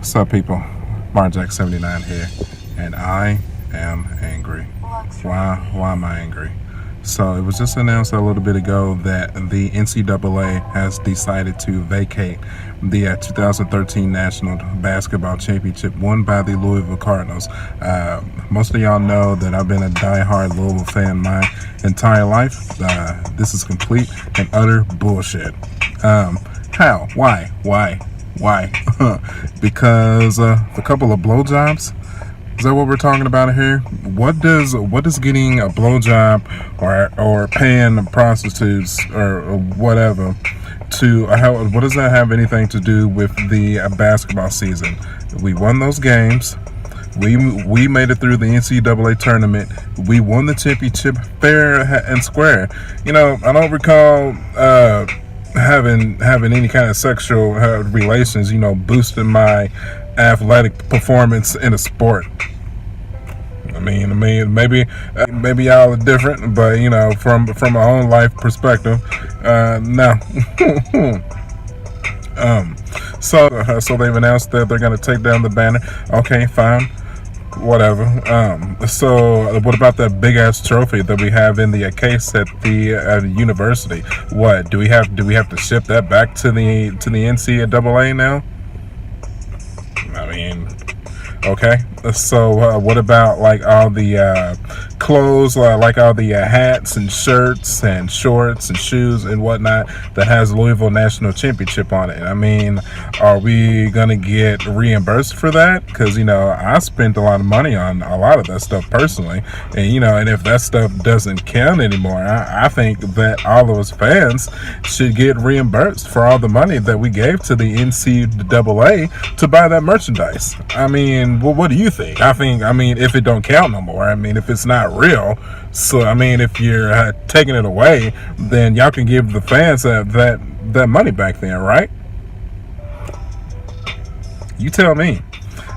What's up, people? Barjack79 here, and I am angry. Why am I angry? So it was just announced a little bit ago that the NCAA has decided to vacate the 2013 National Basketball Championship won by the Louisville Cardinals. Most of y'all know that I've been a die-hard Louisville fan my entire life. This is complete and utter bullshit. How? Why? Because a couple of blowjobs. Is that what we're talking about here? What does getting a blowjob or paying prostitutes or whatever to what does that have anything to do with the basketball season? We won those games. We made it through the NCAA tournament. We won the championship fair and square. You know, I don't recall having any kind of sexual relations, boosting my athletic performance in a sport. I mean, maybe y'all are different, but from my own life perspective, no. So they've announced that they're going to take down the banner. Okay, fine. Whatever. So what about that big ass trophy that we have in the case at the university? What do we have to ship that back to the NCAA now? I mean, okay. So what about like all the clothes, like all the hats and shirts and shorts and shoes and whatnot that has Louisville National Championship on it? I mean, are we gonna get reimbursed for that? Because I spent a lot of money on a lot of that stuff personally, and if that stuff doesn't count anymore, I think that all of us fans should get reimbursed for all the money that we gave to the NCAA to buy that merchandise. I mean, well, what do you think? I mean, if it don't count no more, I mean, if it's not real, so I mean, if you're taking it away, then y'all can give the fans that money back then, right? You tell me.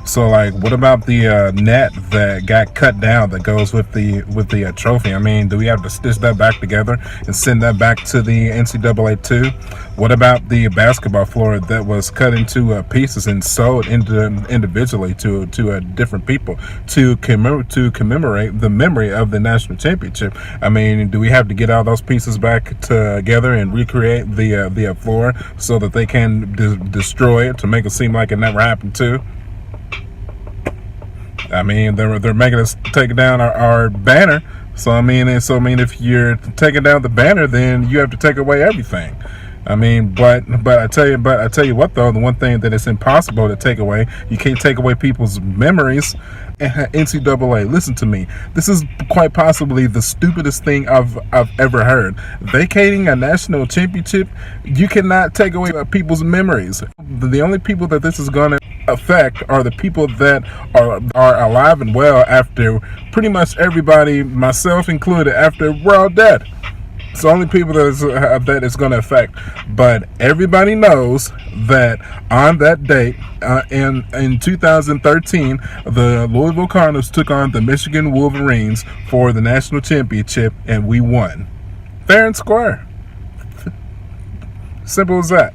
So, like, what about the net that got cut down that goes with the trophy? I mean, do we have to stitch that back together and send that back to the NCAA too? What about the basketball floor that was cut into pieces and sold individually to different people to commemorate the memory of the national championship? I mean, do we have to get all those pieces back together and recreate the floor so that they can destroy it to make it seem like it never happened too? I mean, they're making us take down our banner. So I mean, if you're taking down the banner, then you have to take away everything. I mean, but I tell you what though, the one thing that is impossible to take away, you can't take away people's memories. NCAA, listen to me. This is quite possibly the stupidest thing I've ever heard. Vacating a national championship, you cannot take away people's memories. The only people that this is going to affect are the people that are alive and well after pretty much everybody, myself included, after we're all dead. It's the only people that it's going to affect. But everybody knows that on that date, in 2013, the Louisville Cardinals took on the Michigan Wolverines for the national championship, and we won. Fair and square. Simple as that.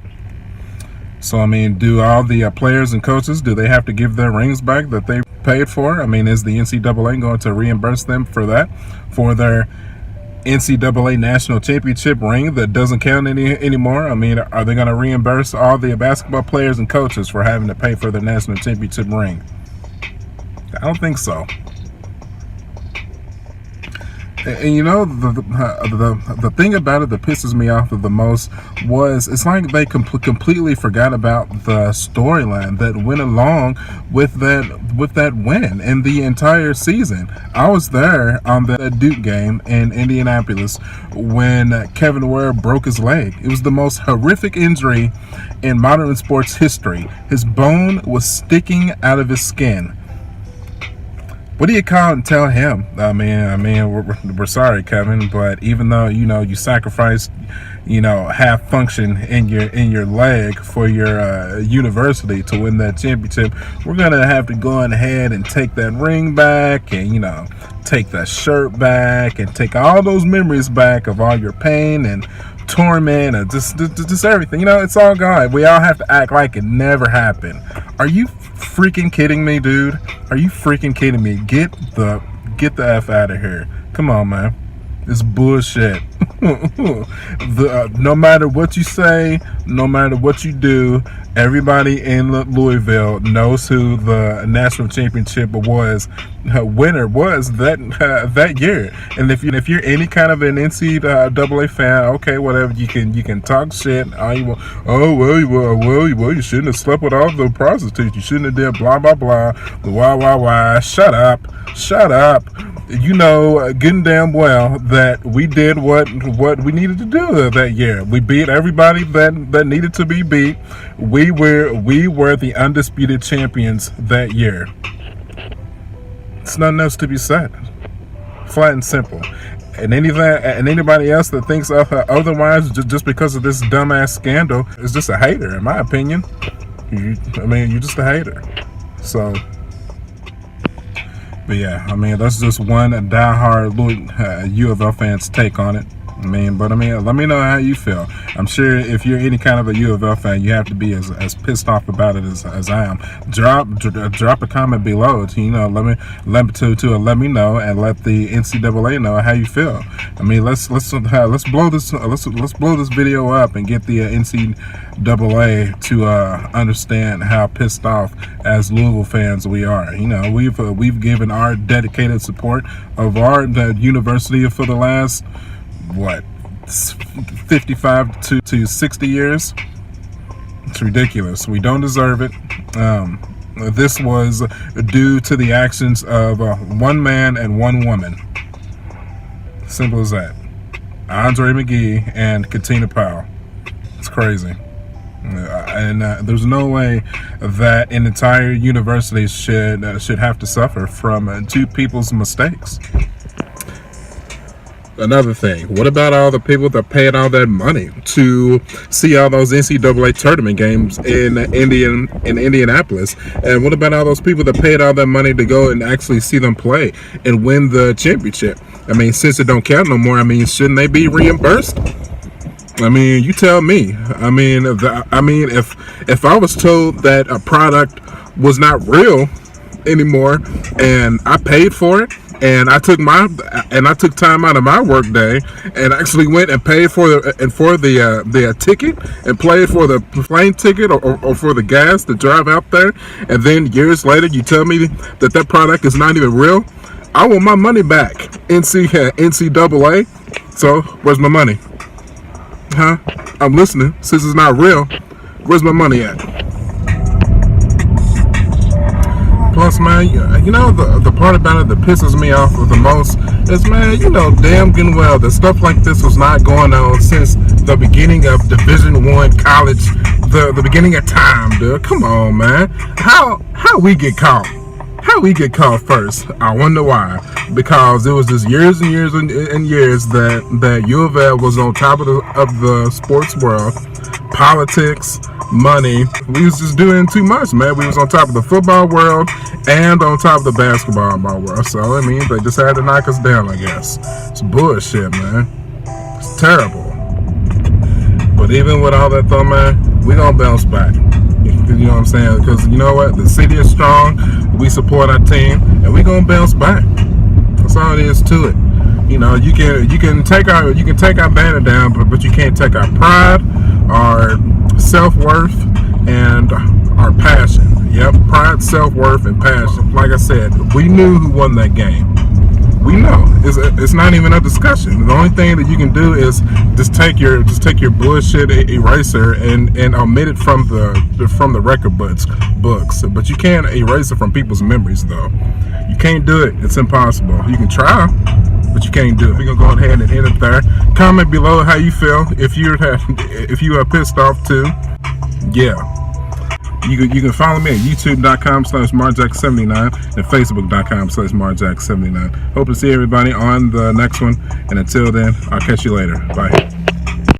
So, I mean, do all the players and coaches, do they have to give their rings back that they paid for? I mean, is the NCAA going to reimburse them for that, for their NCAA national championship ring that doesn't count anymore? I mean, are they going to reimburse all the basketball players and coaches for having to pay for their national championship ring? I don't think so. And the thing about it that pisses me off the most was it's like they completely forgot about the storyline that went along with that win in the entire season. I was there on the Duke game in Indianapolis when Kevin Ware broke his leg. It was the most horrific injury in modern sports history. His bone was sticking out of his skin. What do you call and tell him? I mean, we're sorry, Kevin, but even though you sacrificed, half function in your leg for your university to win that championship, we're gonna have to go ahead and take that ring back, and take that shirt back, and take all those memories back of all your pain and torment, or just everything. You know, it's all gone. We all have to act like it never happened. Are you freaking kidding me, dude? Are you freaking kidding me? Get the F out of here. Come on, man. It's bullshit. No matter what you say, no matter what you do, everybody in Louisville knows who the national championship winner was that year. And if you're any kind of an NCAA fan, okay, whatever, you can talk shit all you want. Well, you shouldn't have slept with all the prostitutes. You shouldn't have did blah blah blah. Why? Shut up. You know good and damn well that we did what we needed to do that year. We beat everybody that needed to be beat. We were the undisputed champions that year. It's nothing else to be said. Flat and simple. And anybody else that thinks otherwise just because of this dumbass scandal is just a hater, in my opinion. You're just a hater. So. But yeah, that's just one diehard UofL fans take on it. Let me know how you feel. I'm sure if you're any kind of a UofL fan, you have to be as pissed off about it as I am. Drop a comment below to let me know, and let the NCAA know how you feel. Let's blow this video up and get the NCAA to understand how pissed off as Louisville fans we are. We've given our dedicated support of our university for the last 55 to 60 years. It's ridiculous. We don't deserve it. This was due to the actions of one man and one woman. Simple as that. Andre McGee and Katina Powell. It's crazy. And there's no way that an entire university should have to suffer from two people's mistakes. Another thing, what about all the people that paid all that money to see all those NCAA tournament games in Indianapolis? And what about all those people that paid all that money to go and actually see them play and win the championship? Since it don't count no more, shouldn't they be reimbursed? You tell me. If I was told that a product was not real anymore and I paid for it, and I took time out of my work day and actually went and paid for the ticket and paid for the plane ticket or for the gas to drive out there, and then years later you tell me that product is not even real, I want my money back. NCAA. So where's my money? Huh? I'm listening. Since it's not real, where's my money at? Plus, man, the part about it that pisses me off the most is, man, damn good and well that stuff like this was not going on since the beginning of Division I college, the beginning of time, dude. Come on, man. How we get caught? How we get caught first? I wonder why. Because it was just years and years and years that UofL was on top of the sports world, politics, money. We was just doing too much, man. We was on top of the football world and on top of the basketball world. So they just had to knock us down, I guess. It's bullshit, man. It's terrible. But even with all that though, man, we gonna bounce back. You know what I'm saying? Because you know what? The city is strong. We support our team, and we gonna bounce back. That's all it is to it. You can take our banner down, but you can't take our pride, our self-worth, and our passion. Yep, pride, self-worth, and passion. Like I said, we knew who won that game. We know. It's not even a discussion. The only thing that you can do is just take your bullshit eraser and omit it from the record books. But you can't erase it from people's memories, though. You can't do it. It's impossible. You can try, but you can't do it. We're gonna go ahead and end it there. Comment below how you feel if you are pissed off too. Yeah. You can follow me at youtube.com/marjack79 and facebook.com/marjack79. Hope to see everybody on the next one. And until then, I'll catch you later. Bye.